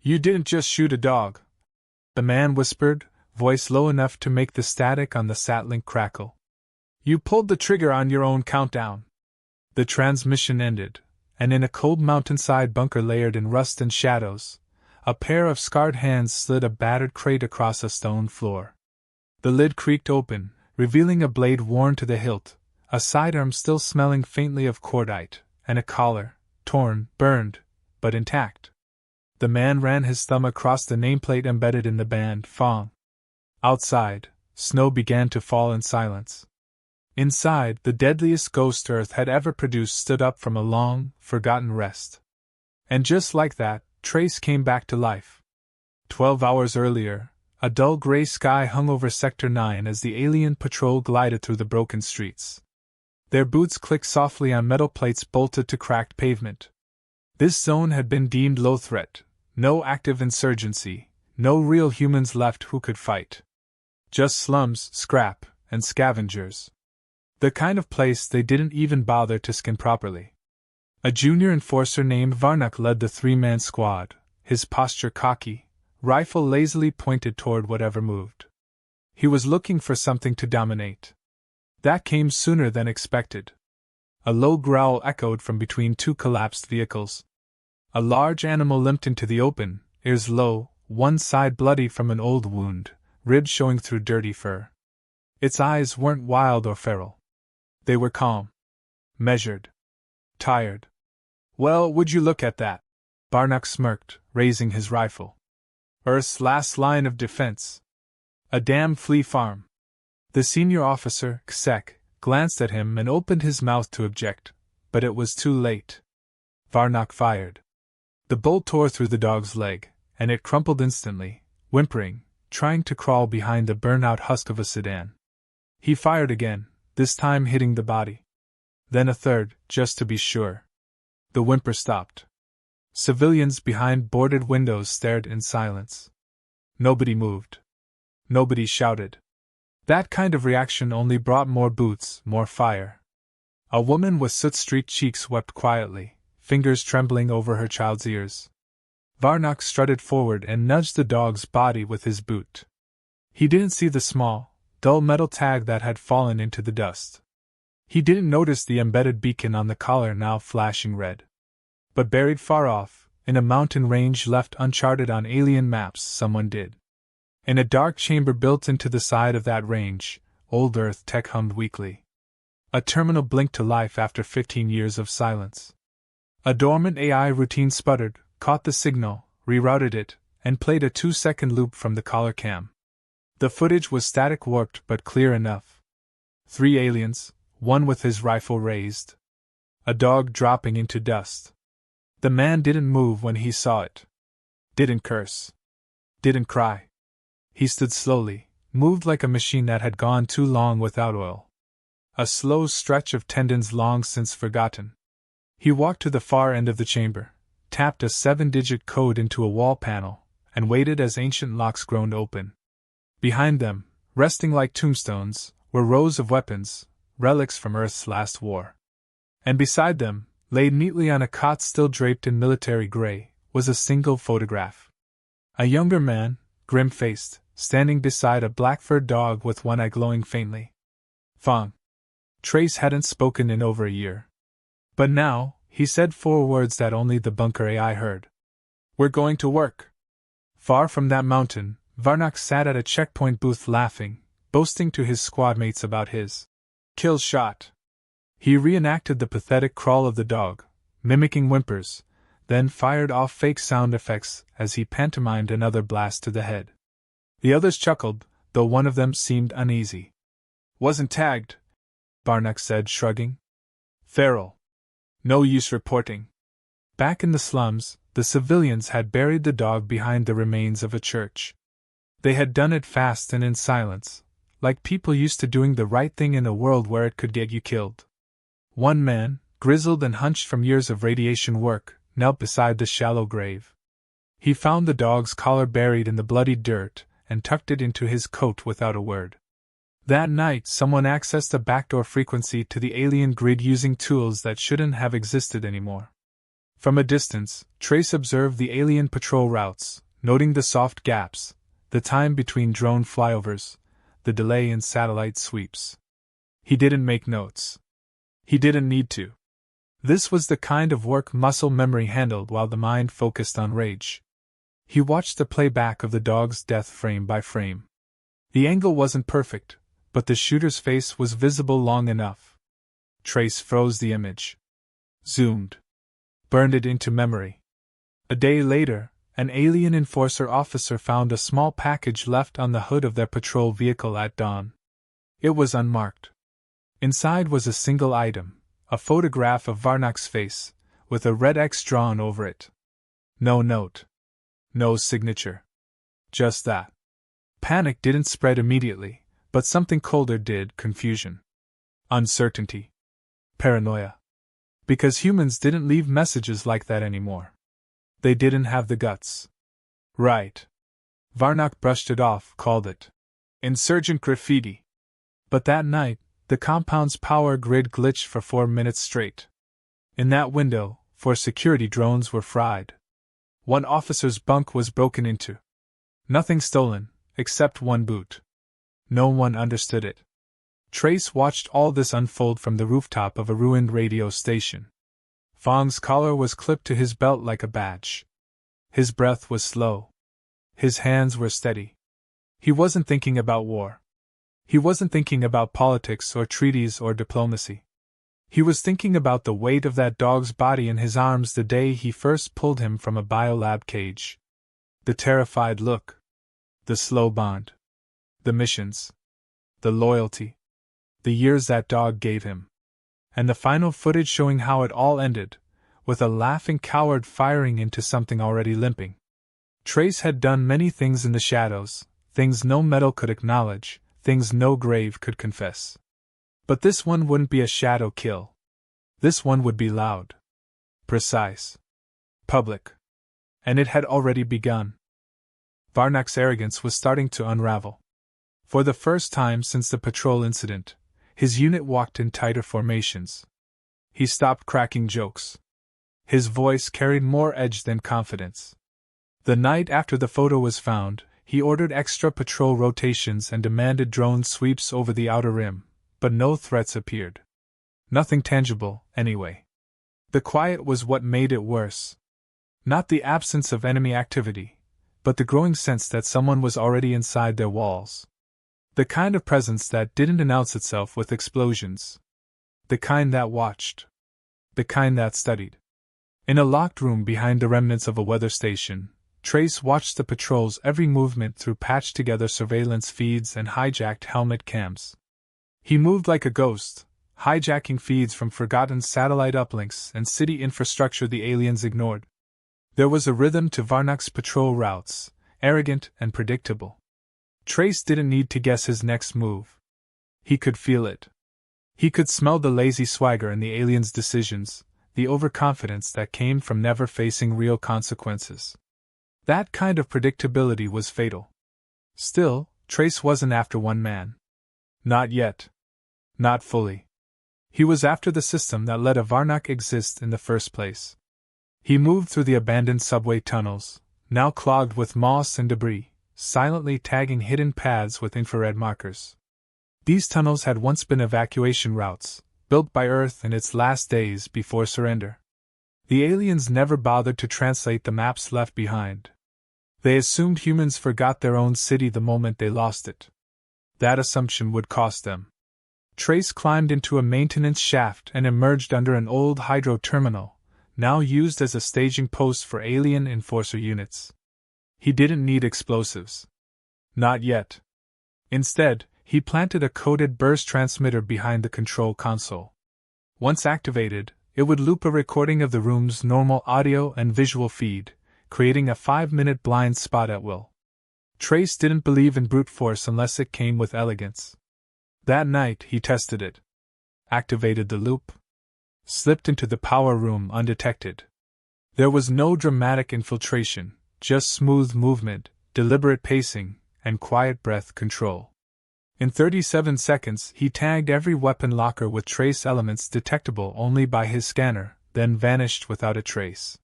You didn't just shoot a dog, the man whispered, voice low enough to make the static on the satlink crackle. You pulled the trigger on your own countdown. The transmission ended, and in a cold mountainside bunker layered in rust and shadows, a pair of scarred hands slid a battered crate across a stone floor. The lid creaked open, revealing a blade worn to the hilt, a sidearm still smelling faintly of cordite, and a collar, torn, burned, but intact. The man ran his thumb across the nameplate embedded in the band, Fong. Outside, snow began to fall in silence. Inside, the deadliest ghost Earth had ever produced stood up from a long, forgotten rest. And just like that, Trace came back to life. 12 hours earlier, a dull gray sky hung over Sector 9 as the alien patrol glided through the broken streets. Their boots clicked softly on metal plates bolted to cracked pavement. This zone had been deemed low threat, no active insurgency, no real humans left who could fight. Just slums, scrap, and scavengers. The kind of place they didn't even bother to skin properly. A junior enforcer named Varnock led the three-man squad, his posture cocky, rifle lazily pointed toward whatever moved. He was looking for something to dominate. That came sooner than expected. A low growl echoed from between two collapsed vehicles. A large animal limped into the open, ears low, one side bloody from an old wound, ribs showing through dirty fur. Its eyes weren't wild or feral. They were calm. Measured. Tired. Well, would you look at that? Varnock smirked, raising his rifle. Earth's last line of defense. A damn flea farm. The senior officer, Ksek, glanced at him and opened his mouth to object, but it was too late. Varnock fired. The bolt tore through the dog's leg, and it crumpled instantly, whimpering, trying to crawl behind the burnt-out husk of a sedan. He fired again, this time hitting the body. Then a third, just to be sure. The whimper stopped. Civilians behind boarded windows stared in silence. Nobody moved. Nobody shouted. That kind of reaction only brought more boots, more fire. A woman with soot-streaked cheeks wept quietly, fingers trembling over her child's ears. Varnock strutted forward and nudged the dog's body with his boot. He didn't see the small, dull metal tag that had fallen into the dust. He didn't notice the embedded beacon on the collar now flashing red. But buried far off, in a mountain range left uncharted on alien maps, someone did. In a dark chamber built into the side of that range, old Earth tech hummed weakly. A terminal blinked to life after 15 years of silence. A dormant AI routine sputtered, caught the signal, rerouted it, and played a 2-second loop from the collar cam. The footage was static warped but clear enough. 3 aliens, one with his rifle raised. A dog dropping into dust. The man didn't move when he saw it. Didn't curse. Didn't cry. He stood slowly, moved like a machine that had gone too long without oil. A slow stretch of tendons long since forgotten. He walked to the far end of the chamber, tapped a 7-digit code into a wall panel, and waited as ancient locks groaned open. Behind them, resting like tombstones, were rows of weapons, relics from Earth's last war. And beside them, laid neatly on a cot still draped in military gray, was a single photograph. A younger man, grim-faced, standing beside a black-furred dog with one eye glowing faintly. Fong. Trace hadn't spoken in over a year. But now, he said 4 words that only the bunker AI heard. We're going to work. Far from that mountain, Varnock sat at a checkpoint booth laughing, boasting to his squad mates about his kill shot. He reenacted the pathetic crawl of the dog, mimicking whimpers, then fired off fake sound effects as he pantomimed another blast to the head. The others chuckled, though one of them seemed uneasy. Wasn't tagged, Varnock said, shrugging. Feral. No use reporting. Back in the slums, the civilians had buried the dog behind the remains of a church. They had done it fast and in silence, like people used to doing the right thing in a world where it could get you killed. One man, grizzled and hunched from years of radiation work, knelt beside the shallow grave. He found the dog's collar buried in the bloody dirt and tucked it into his coat without a word. That night someone accessed a backdoor frequency to the alien grid using tools that shouldn't have existed anymore. From a distance, Trace observed the alien patrol routes, noting the soft gaps, the time between drone flyovers, the delay in satellite sweeps. He didn't make notes. He didn't need to. This was the kind of work muscle memory handled while the mind focused on rage. He watched the playback of the dog's death frame by frame. The angle wasn't perfect, but the shooter's face was visible long enough. Trace froze the image. Zoomed. Burned it into memory. A day later, an alien enforcer officer found a small package left on the hood of their patrol vehicle at dawn. It was unmarked. Inside was a single item, a photograph of Varnak's face, with a red X drawn over it. No note. No signature. Just that. Panic didn't spread immediately, but something colder did: confusion. Uncertainty. Paranoia. Because humans didn't leave messages like that anymore. They didn't have the guts. Right. Varnak brushed it off, called it insurgent graffiti. But that night, the compound's power grid glitched for 4 minutes straight. In that window, 4 security drones were fried. 1 officer's bunk was broken into. Nothing stolen, except 1 boot. No one understood it. Trace watched all this unfold from the rooftop of a ruined radio station. Fong's collar was clipped to his belt like a badge. His breath was slow. His hands were steady. He wasn't thinking about war. He wasn't thinking about politics or treaties or diplomacy. He was thinking about the weight of that dog's body in his arms the day he first pulled him from a biolab cage. The terrified look. The slow bond. The missions. The loyalty. The years that dog gave him. And the final footage showing how it all ended, with a laughing coward firing into something already limping. Trace had done many things in the shadows, things no metal could acknowledge, things no grave could confess. But this one wouldn't be a shadow kill. This one would be loud. Precise. Public. And it had already begun. Varnak's arrogance was starting to unravel. For the first time since the patrol incident, his unit walked in tighter formations. He stopped cracking jokes. His voice carried more edge than confidence. The night after the photo was found, he ordered extra patrol rotations and demanded drone sweeps over the outer rim, but no threats appeared. Nothing tangible, anyway. The quiet was what made it worse. Not the absence of enemy activity, but the growing sense that someone was already inside their walls. The kind of presence that didn't announce itself with explosions. The kind that watched. The kind that studied. In a locked room behind the remnants of a weather station, Trace watched the patrol's every movement through patched-together surveillance feeds and hijacked helmet cams. He moved like a ghost, hijacking feeds from forgotten satellite uplinks and city infrastructure the aliens ignored. There was a rhythm to Varnak's patrol routes, arrogant and predictable. Trace didn't need to guess his next move. He could feel it. He could smell the lazy swagger in the aliens' decisions, the overconfidence that came from never facing real consequences. That kind of predictability was fatal. Still, Trace wasn't after one man. Not yet. Not fully. He was after the system that let a Varnak exist in the first place. He moved through the abandoned subway tunnels, now clogged with moss and debris, silently tagging hidden paths with infrared markers. These tunnels had once been evacuation routes, built by Earth in its last days before surrender. The aliens never bothered to translate the maps left behind. They assumed humans forgot their own city the moment they lost it. That assumption would cost them. Trace climbed into a maintenance shaft and emerged under an old hydro terminal, now used as a staging post for alien enforcer units. He didn't need explosives. Not yet. Instead, he planted a coded burst transmitter behind the control console. Once activated, it would loop a recording of the room's normal audio and visual feed, creating a 5-minute blind spot at will. Trace didn't believe in brute force unless it came with elegance. That night, he tested it. Activated the loop. Slipped into the power room undetected. There was no dramatic infiltration, just smooth movement, deliberate pacing, and quiet breath control. In 37 seconds, he tagged every weapon locker with trace elements detectable only by his scanner, then vanished without a trace.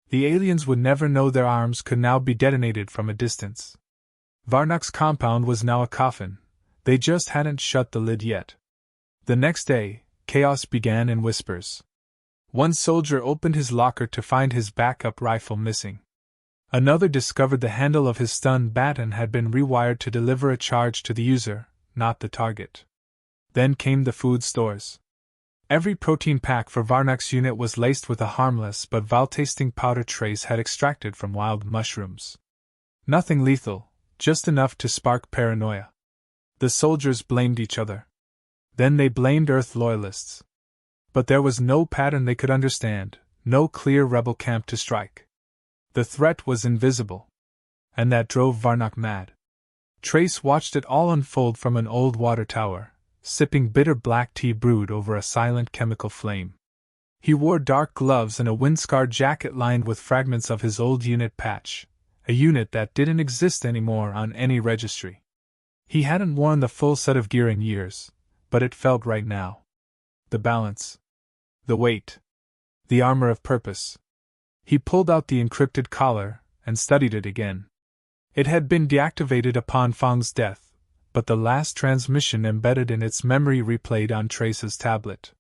The aliens would never know their arms could now be detonated from a distance. Varnak's compound was now a coffin, they just hadn't shut the lid yet. The next day, chaos began in whispers. One soldier opened his locker to find his backup rifle missing. Another discovered the handle of his stun baton had been rewired to deliver a charge to the user, not the target. Then came the food stores. Every protein pack for Varnak's unit was laced with a harmless but vile-tasting powder Trace had extracted from wild mushrooms. Nothing lethal, just enough to spark paranoia. The soldiers blamed each other. Then they blamed Earth loyalists. But there was no pattern they could understand, no clear rebel camp to strike. The threat was invisible. And that drove Varnak mad. Trace watched it all unfold from an old water tower, sipping bitter black tea brewed over a silent chemical flame. He wore dark gloves and a wind-scarred jacket lined with fragments of his old unit patch, a unit that didn't exist anymore on any registry. He hadn't worn the full set of gear in years, but it felt right now. The balance. The weight. The armor of purpose. He pulled out the encrypted collar and studied it again. It had been deactivated upon Fang's death, but the last transmission embedded in its memory replayed on Trace's tablet.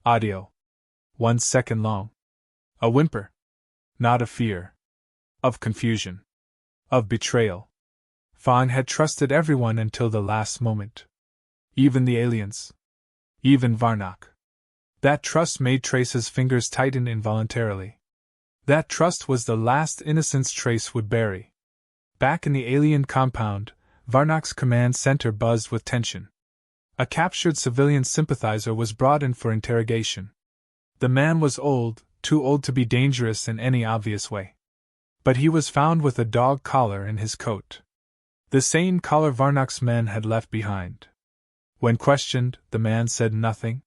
Audio. 1 second long. A whimper. Not of fear. Of confusion. Of betrayal. Fang had trusted everyone until the last moment. Even the aliens. Even Varnak. That trust made Trace's fingers tighten involuntarily. That trust was the last innocence Trace would bury. Back in the alien compound, Varnak's command center buzzed with tension. A captured civilian sympathizer was brought in for interrogation. The man was old, too old to be dangerous in any obvious way. But he was found with a dog collar in his coat. The same collar Varnak's men had left behind. When questioned, the man said nothing.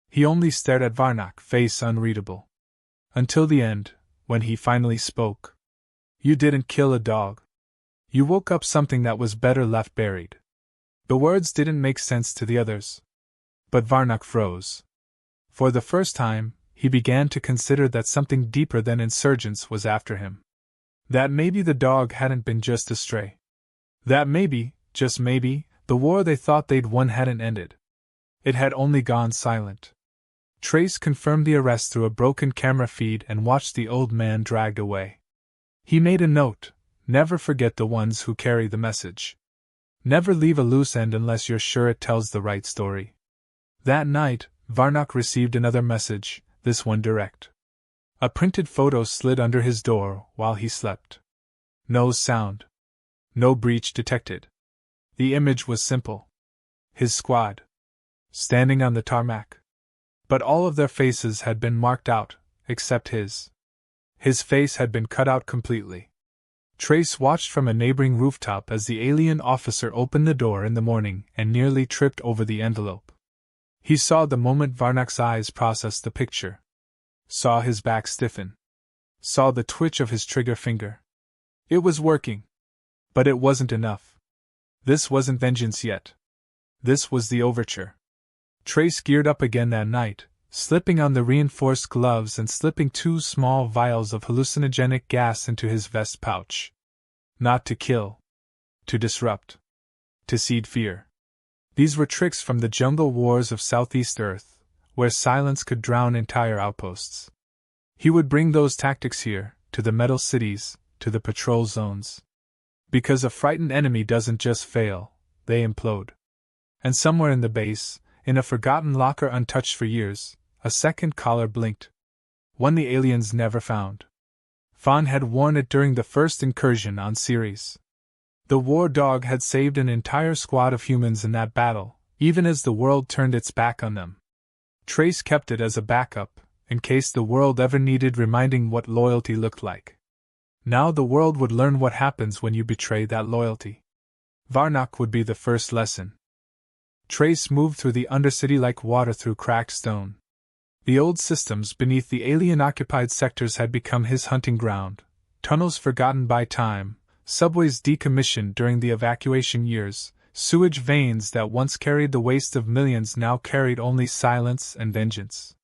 He only stared at Varnak, face unreadable. Until the end, when he finally spoke. You didn't kill a dog. You woke up something that was better left buried. The words didn't make sense to the others. But Varnak froze. For the first time, he began to consider that something deeper than insurgents was after him. That maybe the dog hadn't been just a stray. That maybe, just maybe, the war they thought they'd won hadn't ended. It had only gone silent. Trace confirmed the arrest through a broken camera feed and watched the old man dragged away. He made a note: never forget the ones who carry the message. Never leave a loose end unless you're sure it tells the right story. That night, Varnak received another message, this one direct. A printed photo slid under his door while he slept. No sound. No breach detected. The image was simple. His squad. Standing on the tarmac. But all of their faces had been marked out, except his. His face had been cut out completely. Trace watched from a neighboring rooftop as the alien officer opened the door in the morning and nearly tripped over the envelope. He saw the moment Varnak's eyes processed the picture. Saw his back stiffen. Saw the twitch of his trigger finger. It was working. But it wasn't enough. This wasn't vengeance yet. This was the overture. Trace geared up again that night, slipping on the reinforced gloves and slipping 2 small vials of hallucinogenic gas into his vest pouch. Not to kill. To disrupt. To seed fear. These were tricks from the jungle wars of Southeast Earth, where silence could drown entire outposts. He would bring those tactics here, to the metal cities, to the patrol zones. Because a frightened enemy doesn't just fail, they implode. And somewhere in the base, in a forgotten locker untouched for years, a second collar blinked. One the aliens never found. Fawn had worn it during the first incursion on Ceres. The war dog had saved an entire squad of humans in that battle, even as the world turned its back on them. Trace kept it as a backup, in case the world ever needed reminding what loyalty looked like. Now the world would learn what happens when you betray that loyalty. Varnak would be the first lesson. Trace moved through the Undercity like water through cracked stone. The old systems beneath the alien-occupied sectors had become his hunting ground, tunnels forgotten by time, subways decommissioned during the evacuation years, sewage veins that once carried the waste of millions now carried only silence and vengeance.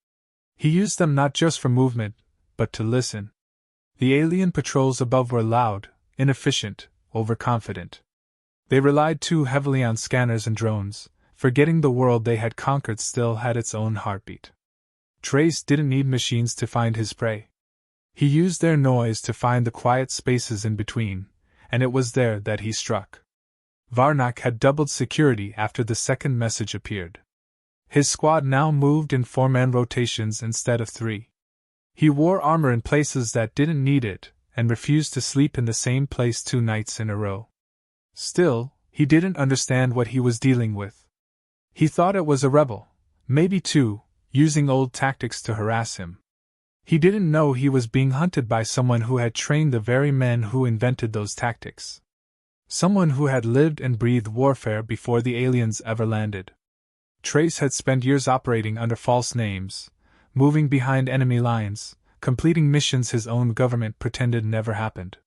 He used them not just for movement, but to listen. The alien patrols above were loud, inefficient, overconfident. They relied too heavily on scanners and drones, forgetting the world they had conquered still had its own heartbeat. Trace didn't need machines to find his prey. He used their noise to find the quiet spaces in between, and it was there that he struck. Varnak had doubled security after the second message appeared. His squad now moved in 4-man rotations instead of 3. He wore armor in places that didn't need it, and refused to sleep in the same place 2 nights in a row. Still, he didn't understand what he was dealing with. He thought it was a rebel, maybe 2, using old tactics to harass him. He didn't know he was being hunted by someone who had trained the very men who invented those tactics. Someone who had lived and breathed warfare before the aliens ever landed. Trace had spent years operating under false names, moving behind enemy lines, completing missions his own government pretended never happened.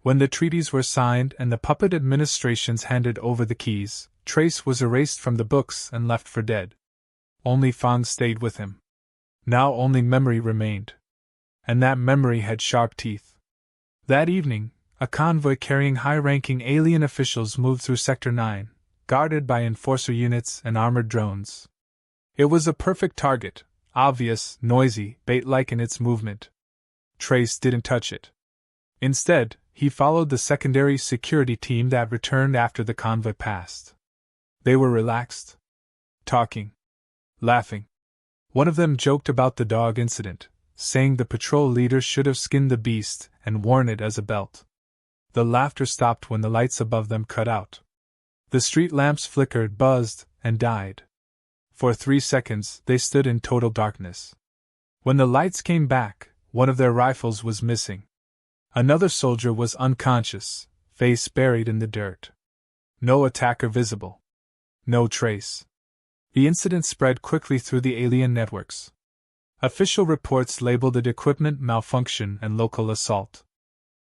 When the treaties were signed and the puppet administrations handed over the keys, Trace was erased from the books and left for dead. Only Fang stayed with him. Now only memory remained. And that memory had sharp teeth. That evening, a convoy carrying high-ranking alien officials moved through Sector 9, guarded by enforcer units and armored drones. It was a perfect target, obvious, noisy, bait-like in its movement. Trace didn't touch it. Instead, he followed the secondary security team that returned after the convoy passed. They were relaxed, talking, laughing. One of them joked about the dog incident, saying the patrol leader should have skinned the beast and worn it as a belt. The laughter stopped when the lights above them cut out. The street lamps flickered, buzzed, and died. For 3 seconds, they stood in total darkness. When the lights came back, one of their rifles was missing. Another soldier was unconscious, face buried in the dirt. No attacker visible. No trace. The incident spread quickly through the alien networks. Official reports labeled it equipment malfunction and local assault.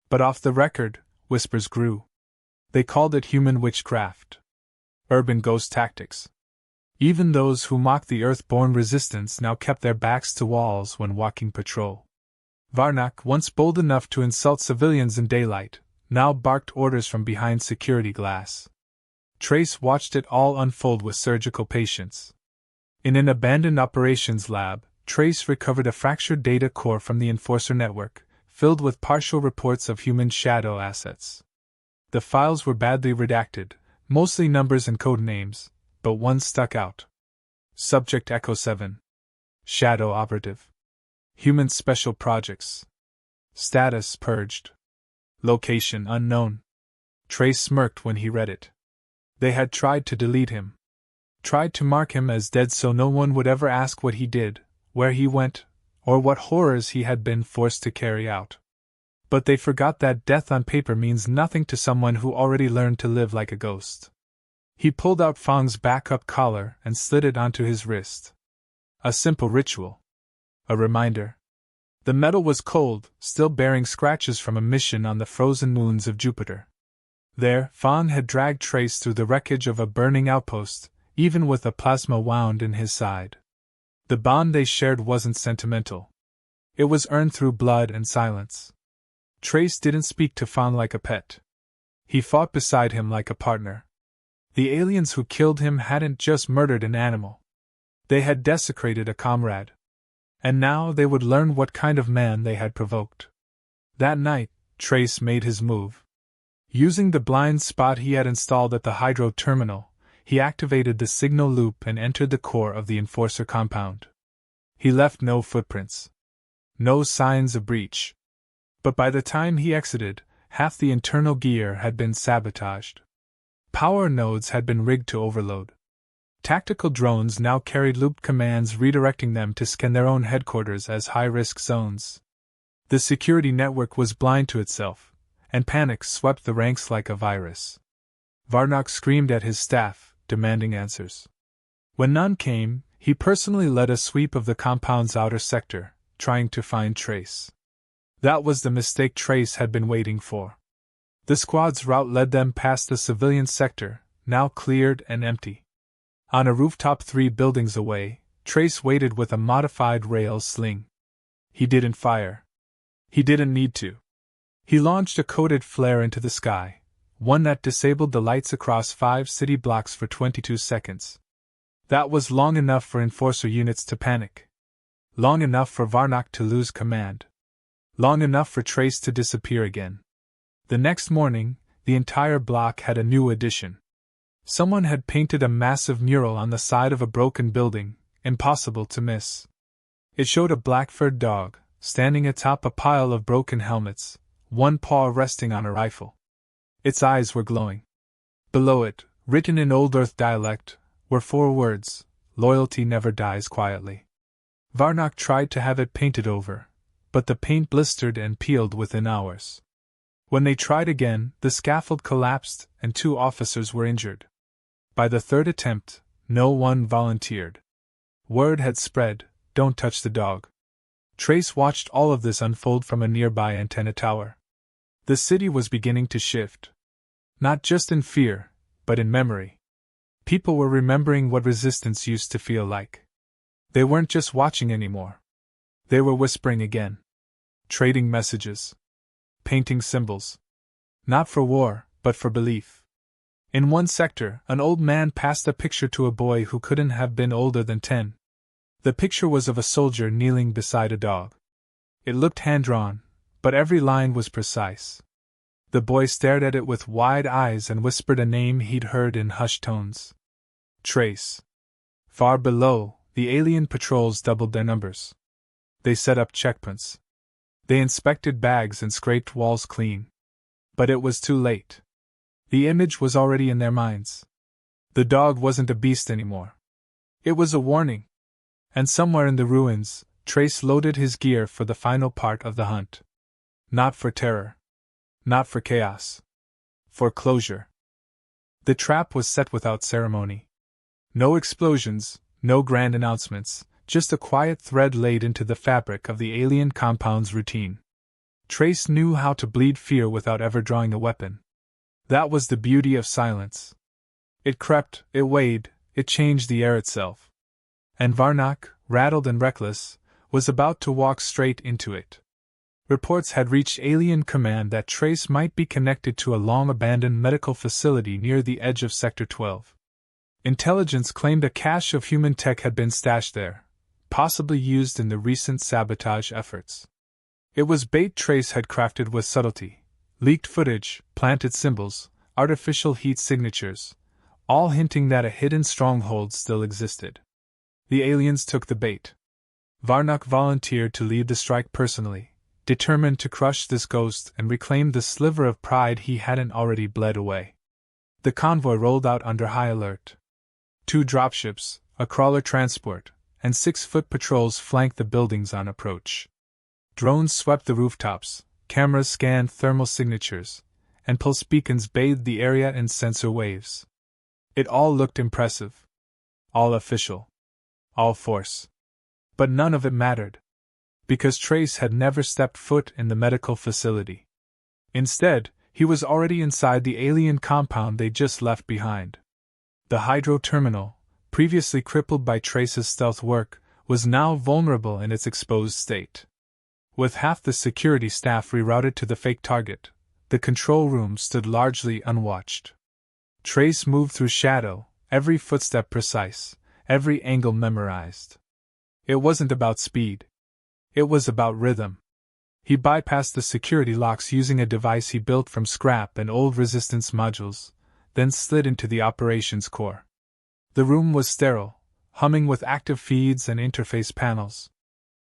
But off the record, whispers grew. They called it human witchcraft. Urban ghost tactics. Even those who mocked the Earth-born resistance now kept their backs to walls when walking patrol. Varnak, once bold enough to insult civilians in daylight, now barked orders from behind security glass. Trace watched it all unfold with surgical patience. In an abandoned operations lab, Trace recovered a fractured data core from the Enforcer network, filled with partial reports of human shadow assets. The files were badly redacted, mostly numbers and code names, but one stuck out. Subject Echo 7. Shadow Operative. Human Special Projects. Status purged. Location unknown. Trace smirked when he read it. They had tried to delete him. Tried to mark him as dead so no one would ever ask what he did, where he went, or what horrors he had been forced to carry out. But they forgot that death on paper means nothing to someone who already learned to live like a ghost. He pulled out Fang's backup collar and slid it onto his wrist. A simple ritual. A reminder. The metal was cold, still bearing scratches from a mission on the frozen moons of Jupiter. There, Fang had dragged Trace through the wreckage of a burning outpost, even with a plasma wound in his side. The bond they shared wasn't sentimental. It was earned through blood and silence. Trace didn't speak to Fang like a pet. He fought beside him like a partner. The aliens who killed him hadn't just murdered an animal. They had desecrated a comrade. And now they would learn what kind of man they had provoked. That night, Trace made his move. Using the blind spot he had installed at the hydro terminal, he activated the signal loop and entered the core of the Enforcer compound. He left no footprints. No signs of breach. But by the time he exited, half the internal gear had been sabotaged. Power nodes had been rigged to overload. Tactical drones now carried looped commands redirecting them to scan their own headquarters as high-risk zones. The security network was blind to itself, and panic swept the ranks like a virus. Varnak screamed at his staff, demanding answers. When none came, he personally led a sweep of the compound's outer sector, trying to find Trace. That was the mistake Trace had been waiting for. The squad's route led them past the civilian sector, now cleared and empty. On a rooftop 3 buildings away, Trace waited with a modified rail sling. He didn't fire. He didn't need to. He launched a coded flare into the sky, one that disabled the lights across 5 city blocks for 22 seconds. That was long enough for enforcer units to panic. Long enough for Varnock to lose command. Long enough for Trace to disappear again. The next morning, the entire block had a new addition. Someone had painted a massive mural on the side of a broken building, impossible to miss. It showed a black-furred dog, standing atop a pile of broken helmets, one paw resting on a rifle. Its eyes were glowing. Below it, written in Old Earth dialect, were 4 words: "Loyalty never dies quietly." Varnock tried to have it painted over, but the paint blistered and peeled within hours. When they tried again, the scaffold collapsed and 2 officers were injured. By the 3rd attempt, no one volunteered. Word had spread, "Don't touch the dog." Trace watched all of this unfold from a nearby antenna tower. The city was beginning to shift. Not just in fear, but in memory. People were remembering what resistance used to feel like. They weren't just watching anymore. They were whispering again. Trading messages. Painting symbols. Not for war, but for belief. In one sector, an old man passed a picture to a boy who couldn't have been older than 10. The picture was of a soldier kneeling beside a dog. It looked hand-drawn, but every line was precise. The boy stared at it with wide eyes and whispered a name he'd heard in hushed tones. Trace. Far below, the alien patrols doubled their numbers. They set up checkpoints. They inspected bags and scraped walls clean. But it was too late. The image was already in their minds. The dog wasn't a beast anymore. It was a warning. And somewhere in the ruins, Trace loaded his gear for the final part of the hunt. Not for terror. Not for chaos. For closure. The trap was set without ceremony. No explosions, no grand announcements, just a quiet thread laid into the fabric of the alien compound's routine. Trace knew how to bleed fear without ever drawing a weapon. That was the beauty of silence. It crept, it weighed, it changed the air itself. And Varnock, rattled and reckless, was about to walk straight into it. Reports had reached Alien Command that Trace might be connected to a long-abandoned medical facility near the edge of Sector 12. Intelligence claimed a cache of human tech had been stashed there, possibly used in the recent sabotage efforts. It was bait Trace had crafted with subtlety: leaked footage, planted symbols, artificial heat signatures, all hinting that a hidden stronghold still existed. The aliens took the bait. Varnock volunteered to lead the strike personally, determined to crush this ghost and reclaim the sliver of pride he hadn't already bled away. The convoy rolled out under high alert. 2 dropships, a crawler transport, and 6-foot patrols flanked the buildings on approach. Drones swept the rooftops, cameras scanned thermal signatures, and pulse beacons bathed the area in sensor waves. It all looked impressive. All official. All force. But none of it mattered. Because Trace had never stepped foot in the medical facility. Instead, he was already inside the alien compound they'd just left behind. The hydro terminal, previously crippled by Trace's stealth work, was now vulnerable in its exposed state. With half the security staff rerouted to the fake target, the control room stood largely unwatched. Trace moved through shadow, every footstep precise, every angle memorized. It wasn't about speed. It was about rhythm. He bypassed the security locks using a device he built from scrap and old resistance modules, then slid into the operations core. The room was sterile, humming with active feeds and interface panels.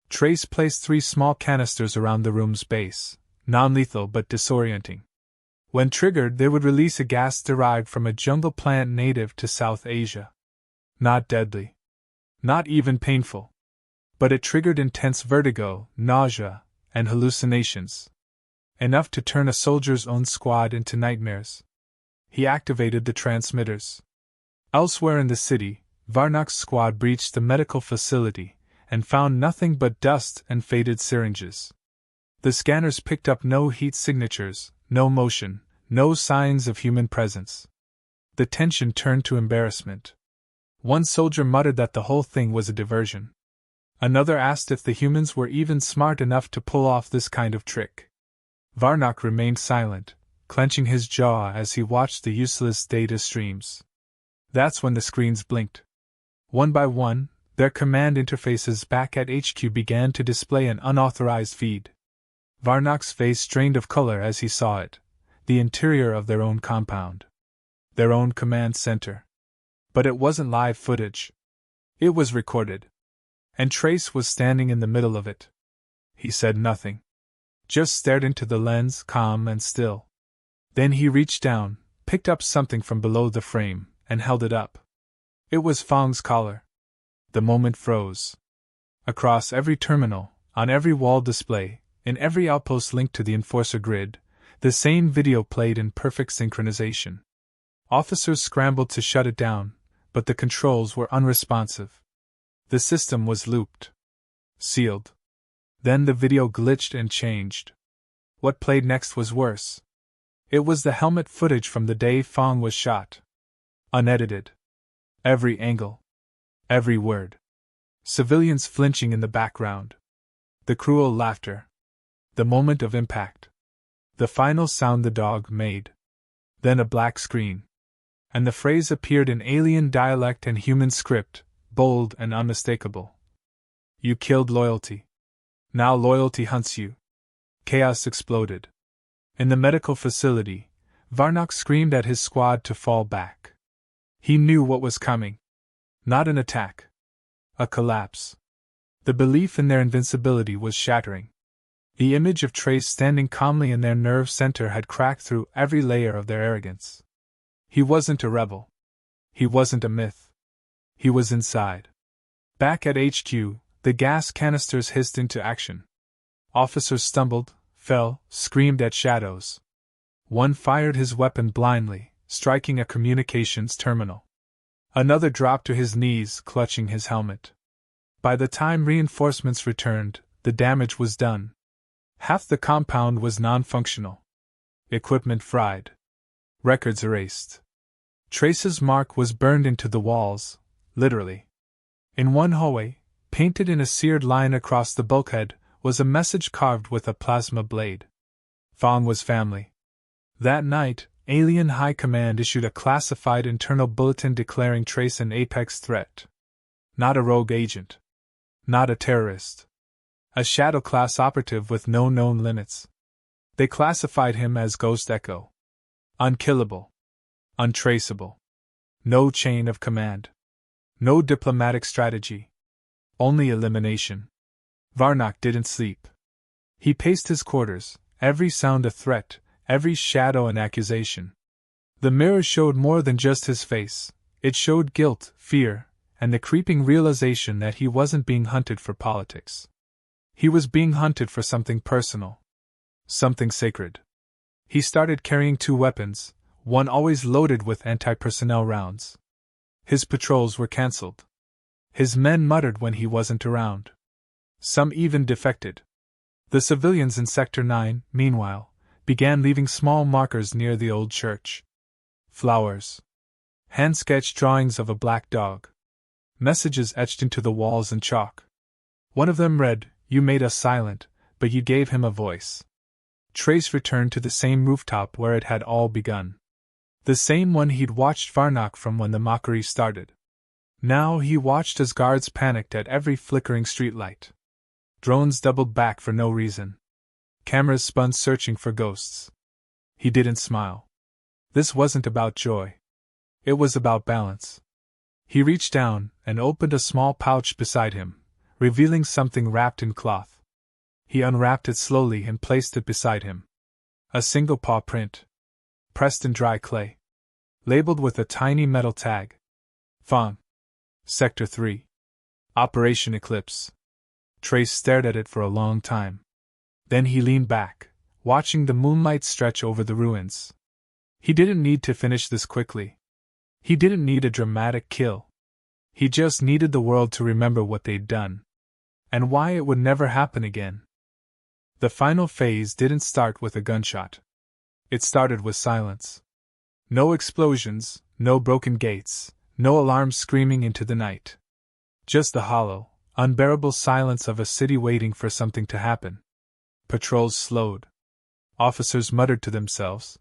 Trace placed 3 small canisters around the room's base, non-lethal but disorienting. When triggered, they would release a gas derived from a jungle plant native to South Asia. Not deadly. Not even painful. But it triggered intense vertigo, nausea, and hallucinations. Enough to turn a soldier's own squad into nightmares. He activated the transmitters. Elsewhere in the city, Varnock's squad breached the medical facility and found nothing but dust and faded syringes. The scanners picked up no heat signatures, no motion, no signs of human presence. The tension turned to embarrassment. One soldier muttered that the whole thing was a diversion. Another asked if the humans were even smart enough to pull off this kind of trick. Varnock remained silent, clenching his jaw as he watched the useless data streams. That's when the screens blinked. One by one, their command interfaces back at HQ began to display an unauthorized feed. Varnock's face strained of color as he saw it. The interior of their own compound. Their own command center. But it wasn't live footage. It was recorded. And Trace was standing in the middle of it. He said nothing. Just stared into the lens, calm and still. Then he reached down, picked up something from below the frame, and held it up. It was Fong's collar. The moment froze. Across every terminal, on every wall display, in every outpost linked to the enforcer grid, the same video played in perfect synchronization. Officers scrambled to shut it down, but the controls were unresponsive. The system was looped. Sealed. Then the video glitched and changed. What played next was worse. It was the helmet footage from the day Fong was shot. Unedited. Every angle. Every word. Civilians flinching in the background. The cruel laughter. The moment of impact. The final sound the dog made. Then a black screen. And the phrase appeared in alien dialect and human script, bold and unmistakable. You killed loyalty. Now loyalty hunts you. Chaos exploded. In the medical facility, Varnock screamed at his squad to fall back. He knew what was coming. Not an attack. A collapse. The belief in their invincibility was shattering. The image of Trace standing calmly in their nerve center had cracked through every layer of their arrogance. He wasn't a rebel. He wasn't a myth. He was inside. Back at HQ, the gas canisters hissed into action. Officers stumbled, fell, screamed at shadows. One fired his weapon blindly, striking a communications terminal. Another dropped to his knees, clutching his helmet. By the time reinforcements returned, the damage was done. Half the compound was non-functional. Equipment fried. Records erased. Trace's mark was burned into the walls, literally. In one hallway, painted in a seared line across the bulkhead, was a message carved with a plasma blade. Fong was family. That night, Alien High Command issued a classified internal bulletin declaring Trace an apex threat. Not a rogue agent. Not a terrorist. A shadow-class operative with no known limits. They classified him as Ghost Echo. Unkillable. Untraceable. No chain of command. No diplomatic strategy. Only elimination. Varnock didn't sleep. He paced his quarters, every sound a threat, every shadow an accusation. The mirror showed more than just his face. It showed guilt, fear, and the creeping realization that he wasn't being hunted for politics. He was being hunted for something personal. Something sacred. He started carrying 2 weapons, one always loaded with anti-personnel rounds. His patrols were cancelled. His men muttered when he wasn't around. Some even defected. The civilians in Sector 9, meanwhile, began leaving small markers near the old church. Flowers. Hand-sketched drawings of a black dog. Messages etched into the walls in chalk. One of them read, "You made us silent, but you gave him a voice." Trace returned to the same rooftop where it had all begun. The same one he'd watched Varnock from when the mockery started. Now he watched as guards panicked at every flickering streetlight. Drones doubled back for no reason. Cameras spun searching for ghosts. He didn't smile. This wasn't about joy. It was about balance. He reached down and opened a small pouch beside him, revealing something wrapped in cloth. He unwrapped it slowly and placed it beside him. A single paw print. Pressed in dry clay. Labeled with a tiny metal tag. Fong. Sector 3. Operation Eclipse. Trace stared at it for a long time. Then he leaned back, watching the moonlight stretch over the ruins. He didn't need to finish this quickly. He didn't need a dramatic kill. He just needed the world to remember what they'd done. And why it would never happen again. The final phase didn't start with a gunshot. It started with silence. No explosions, no broken gates, No alarms screaming into the night. Just the hollow, unbearable silence of a city waiting for something to happen. Patrols slowed. Officers muttered to themselves.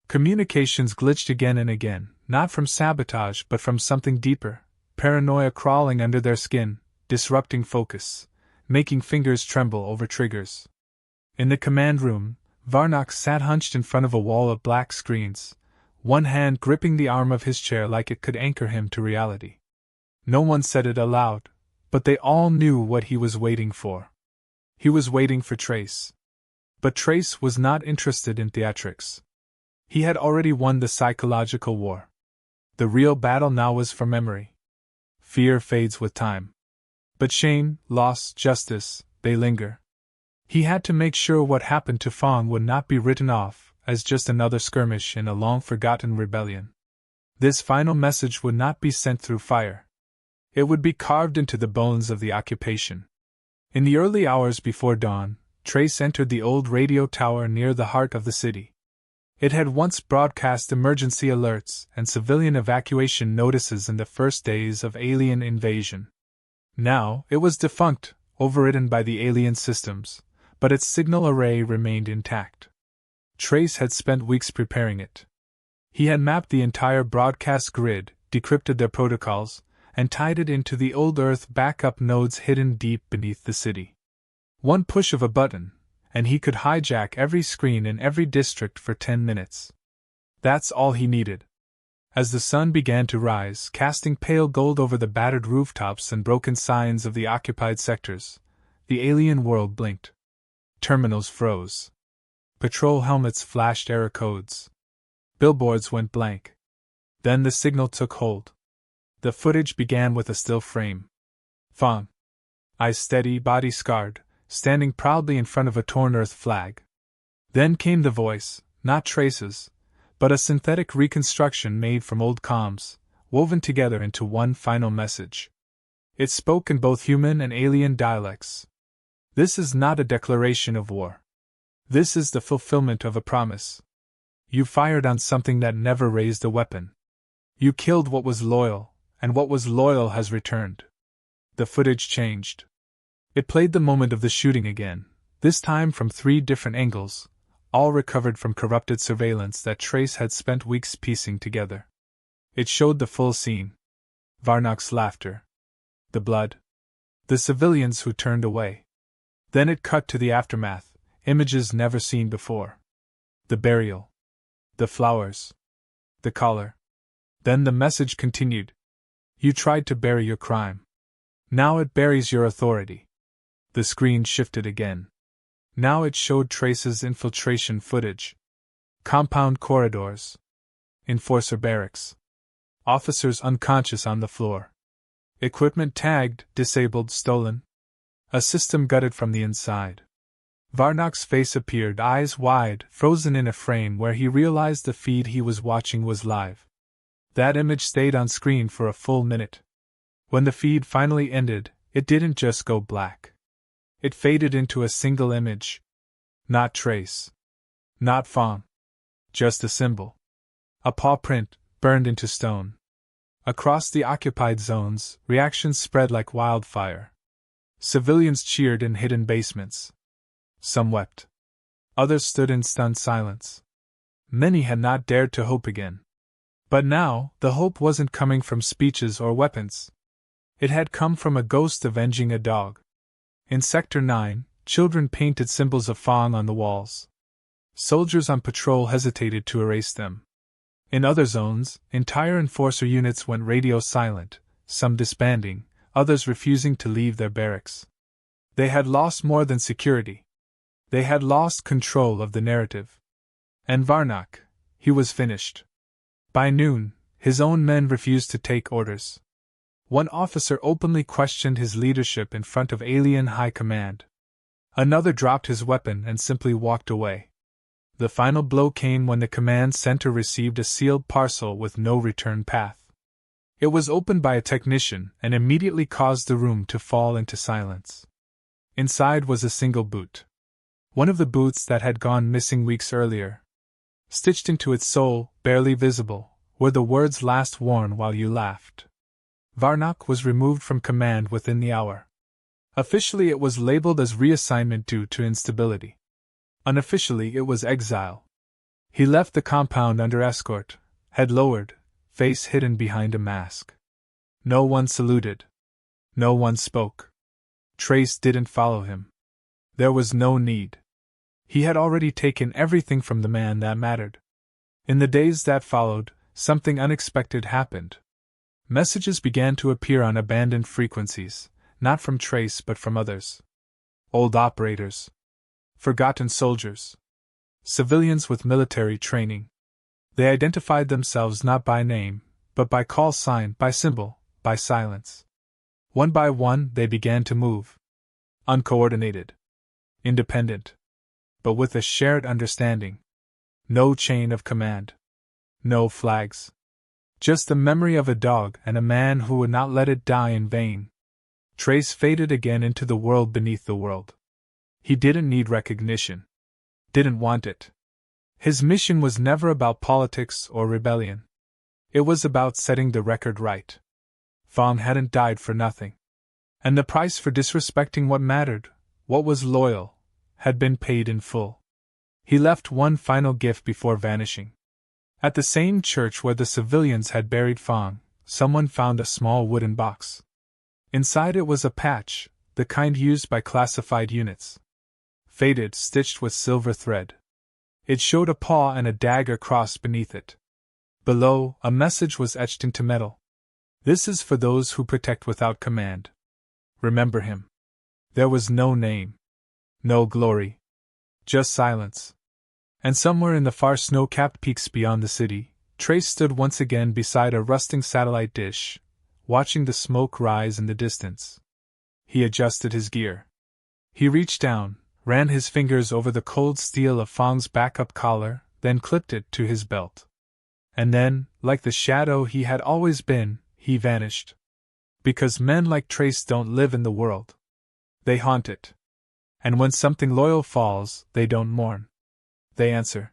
Communications glitched again and again, not from sabotage but from something deeper, paranoia crawling under their skin, disrupting focus, making fingers tremble over triggers. In the command room, Varnock sat hunched in front of a wall of black screens, one hand gripping the arm of his chair like it could anchor him to reality. No one said it aloud, but they all knew what he was waiting for. He was waiting for Trace. But Trace was not interested in theatrics. He had already won the psychological war. The real battle now was for memory. Fear fades with time. But shame, loss, justice, they linger. He had to make sure what happened to Fong would not be written off as just another skirmish in a long-forgotten rebellion. This final message would not be sent through fire. It would be carved into the bones of the occupation. In the early hours before dawn, Trace entered the old radio tower near the heart of the city. It had once broadcast emergency alerts and civilian evacuation notices in the first days of alien invasion. Now, it was defunct, overridden by the alien systems, but its signal array remained intact. Trace had spent weeks preparing it. He had mapped the entire broadcast grid, decrypted their protocols, and tied it into the old Earth backup nodes hidden deep beneath the city. One push of a button, and he could hijack every screen in every district for 10 minutes. That's all he needed. As the sun began to rise, casting pale gold over the battered rooftops and broken signs of the occupied sectors, the alien world blinked. Terminals froze. Patrol helmets flashed error codes. Billboards went blank. Then the signal took hold. The footage began with a still frame. Fong. Eyes steady, body scarred, standing proudly in front of a torn Earth flag. Then came the voice, not Trace's, but a synthetic reconstruction made from old comms, woven together into one final message. It spoke in both human and alien dialects. This is not a declaration of war. This is the fulfillment of a promise. You fired on something that never raised a weapon. You killed what was loyal, and what was loyal has returned. The footage changed. It played the moment of the shooting again, this time from 3 different angles, all recovered from corrupted surveillance that Trace had spent weeks piecing together. It showed the full scene. Varnock's laughter. The blood. The civilians who turned away. Then it cut to the aftermath, images never seen before. The burial. The flowers. The collar. Then the message continued. You tried to bury your crime. Now it buries your authority. The screen shifted again. Now it showed Trace's infiltration footage. Compound corridors. Enforcer barracks. Officers unconscious on the floor. Equipment tagged, disabled, stolen. A system gutted from the inside. Varnock's face appeared, eyes wide, frozen in a frame where he realized the feed he was watching was live. That image stayed on screen for a full minute. When the feed finally ended, it didn't just go black. It faded into a single image. Not Trace. Not Fong. Just a symbol. A paw print, burned into stone. Across the occupied zones, reactions spread like wildfire. Civilians cheered in hidden basements. Some wept. Others stood in stunned silence. Many had not dared to hope again. But now, the hope wasn't coming from speeches or weapons. It had come from a ghost avenging a dog. In Sector 9, children painted symbols of Fong on the walls. Soldiers on patrol hesitated to erase them. In other zones, entire enforcer units went radio silent, some disbanding, others refusing to leave their barracks. They had lost more than security. They had lost control of the narrative. And Varnock, he was finished. By noon, his own men refused to take orders. One officer openly questioned his leadership in front of alien high command. Another dropped his weapon and simply walked away. The final blow came when the command center received a sealed parcel with no return path. It was opened by a technician and immediately caused the room to fall into silence. Inside was a single boot. One of the boots that had gone missing weeks earlier. Stitched into its sole, barely visible, were the words last worn while you laughed. Varnock was removed from command within the hour. Officially it was labeled as reassignment due to instability. Unofficially it was exile. He left the compound under escort, head lowered, face hidden behind a mask. No one saluted. No one spoke. Trace didn't follow him. There was no need. He had already taken everything from the man that mattered. In the days that followed, something unexpected happened. Messages began to appear on abandoned frequencies, not from Trace but from others. Old operators. Forgotten soldiers. Civilians with military training. They identified themselves not by name, but by call sign, by symbol, by silence. One by one they began to move. Uncoordinated. Independent. But with a shared understanding. No chain of command. No flags. Just the memory of a dog and a man who would not let it die in vain. Trace faded again into the world beneath the world. He didn't need recognition. Didn't want it. His mission was never about politics or rebellion. It was about setting the record right. Fong hadn't died for nothing. And the price for disrespecting what mattered, what was loyal, had been paid in full. He left one final gift before vanishing. At the same church where the civilians had buried Fong, someone found a small wooden box. Inside it was a patch, the kind used by classified units. Faded, stitched with silver thread. It showed a paw and a dagger crossed beneath it. Below, a message was etched into metal. This is for those who protect without command. Remember him. There was no name. No glory. Just silence. And somewhere in the far snow-capped peaks beyond the city, Trace stood once again beside a rusting satellite dish, watching the smoke rise in the distance. He adjusted his gear. He reached down, ran his fingers over the cold steel of Fong's backup collar, then clipped it to his belt. And then, like the shadow he had always been, he vanished. Because men like Trace don't live in the world. They haunt it. And when something loyal falls, they don't mourn. They answer.